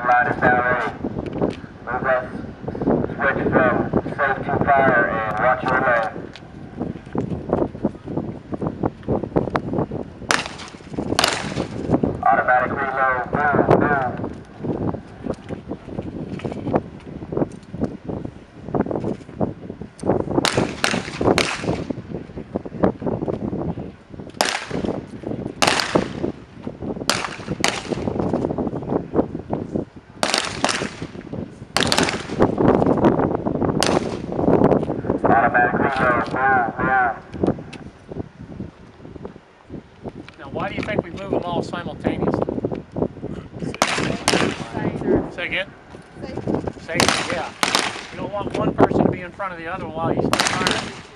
Line is now ready. Move left, switch from safe to fire and watch your lane. Automatic reload, boom, boom. Automatic reload, boom, boom. Now, why do you think we move them all simultaneously? Say again? Safety, yeah. You don't want one person to be in front of the other while you start firing.